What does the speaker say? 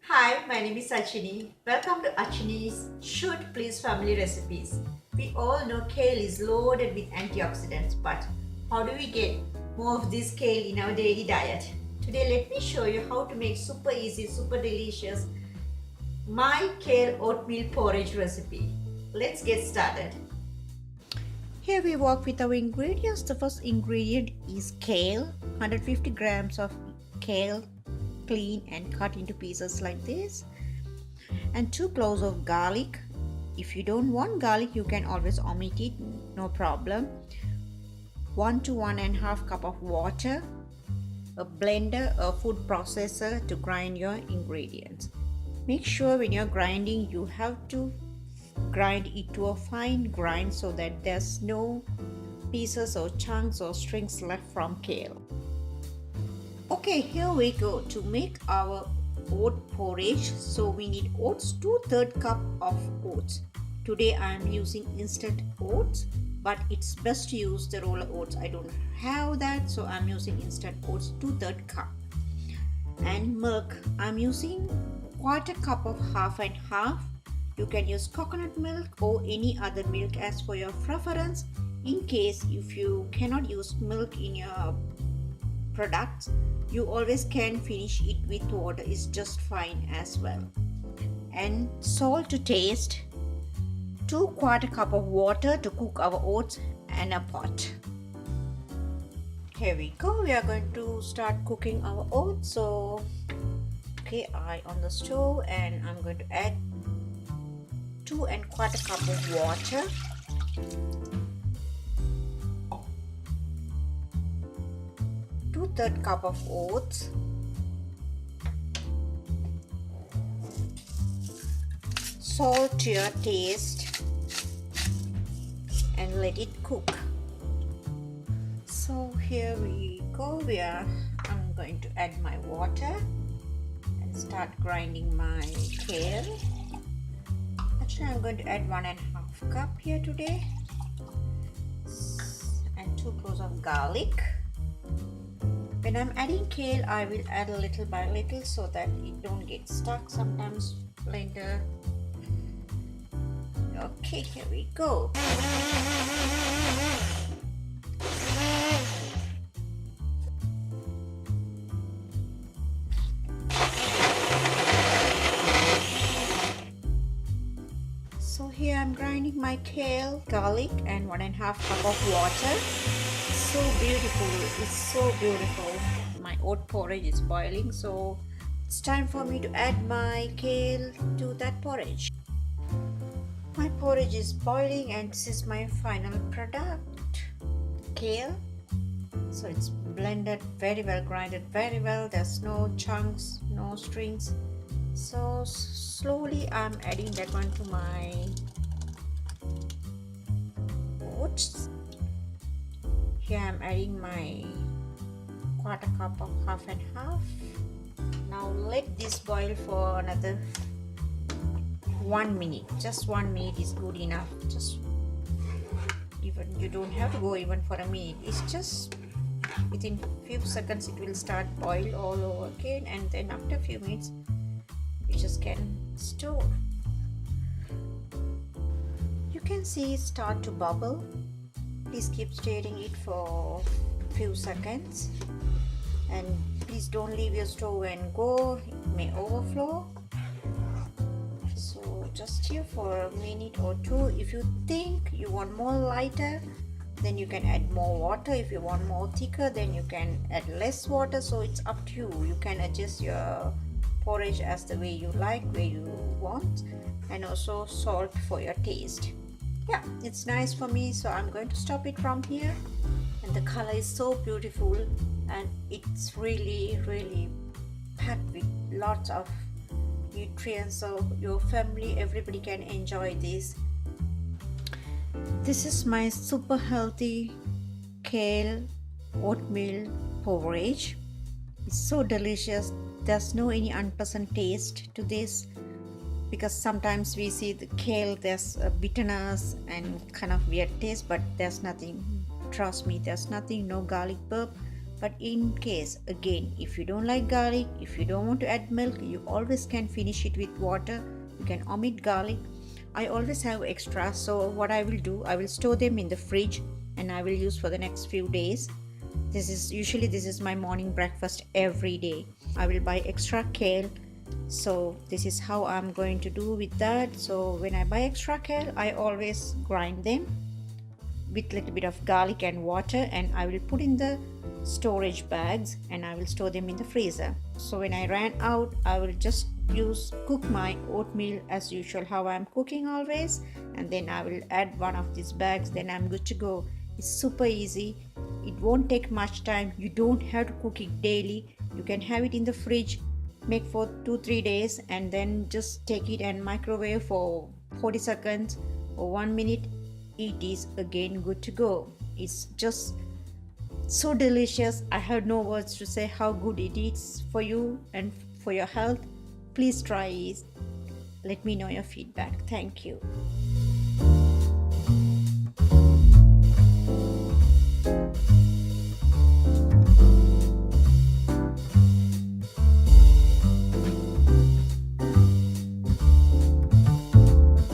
Hi, my name is Achini. Welcome to Achini's Should Please Family Recipes. We all know kale is loaded with antioxidants, but how do we get more of this kale in our daily diet? Today, let me show you how to make super easy, super delicious my kale oatmeal porridge recipe. Let's get started. Here we work with our ingredients. The first ingredient is kale, 150 grams of kale, clean and cut into pieces like this, and 2 cloves of garlic. If you don't want garlic, you can always omit it, no problem. 1 to 1.5 cup of water, a blender, a food processor to grind your ingredients. Make sure when you're grinding, you have to grind it to a fine grind so that there's no pieces or chunks or strings left from kale. Okay, here we go to make our oat porridge. So we need oats, 2/3 cup of oats. Today I am using instant oats, but it's best to use the roller oats. I don't have that, so I'm using instant oats, 2/3 cup. And milk, I'm using 1/4 cup of half and half. You can use coconut milk or any other milk as per your preference. In case if you cannot use milk in your products, you always can finish it with water, is just fine as well. And salt to taste, 2/4 cup of water to cook our oats and a pot. Here we go, we are going to start cooking our oats. So okay, I on the stove, and I'm going to add 2¼ cup of water, 2/3 cup of oats, salt to your taste, and let it cook. So here we go. I'm going to add my water and start grinding my kale. Actually, I'm going to add 1½ cup here today, and 2 cloves of garlic. When I'm adding kale, I will add a little by little so that it don't get stuck sometimes blender. Okay, here we go. So here I'm grinding my kale, garlic, and 1½ cup of water. So beautiful, it's so beautiful. My oat porridge is boiling, so it's time for me to add my kale to that porridge. My porridge is boiling, and this is my final product, kale. So it's blended very well, grinded very well. There's no chunks, no strings. So slowly I'm adding that one to my oats. Here I'm adding my 1/4 cup of half and half. Now let this boil for another 1 minute. Just 1 minute is good enough. Just even you don't have to go even for a minute. It's just within few seconds it will start boil all over again, and then after a few minutes you just can stir. You can see it start to bubble. Please keep stirring it for few seconds, and please don't leave your stove and go, it may overflow. So just stir for a minute or two. If you think you want more lighter, then you can add more water. If you want more thicker, then you can add less water. So it's up to you. You can adjust your porridge as the way you like, way you want, and also salt for your taste. Yeah, it's nice for me, so I'm going to stop it from here. And the color is so beautiful, and it's really packed with lots of nutrients, so your family, everybody can enjoy this. This is my super healthy kale oatmeal porridge. It's so delicious. There's no any unpleasant taste to this, because sometimes we see the kale, there's a bitterness and kind of weird taste, but there's nothing. Trust me, there's nothing. No garlic burp, But in case, again, if you don't like garlic, if you don't want to add milk, you always can finish it with water. You can omit garlic. I always have extra, so what I will do, I will store them in the fridge and I will use for the next few days. This is my morning breakfast every day. I will buy extra kale. So this is how I'm going to do with that. So when I buy extra kale, I always grind them with little bit of garlic and water, and I will put in the storage bags and I will store them in the freezer. So when I ran out, I will just cook my oatmeal as usual, how I'm cooking always, and then I will add one of these bags, then I'm good to go. It's super easy. It won't take much time. You don't have to cook it daily. You can have it in the fridge, make for 2-3 days, and then just take it and microwave for 40 seconds or 1 minute. It is again good to go. It's just so delicious. I have no words to say how good it is for you and for your health. Please try it. Let me know your feedback. Thank you.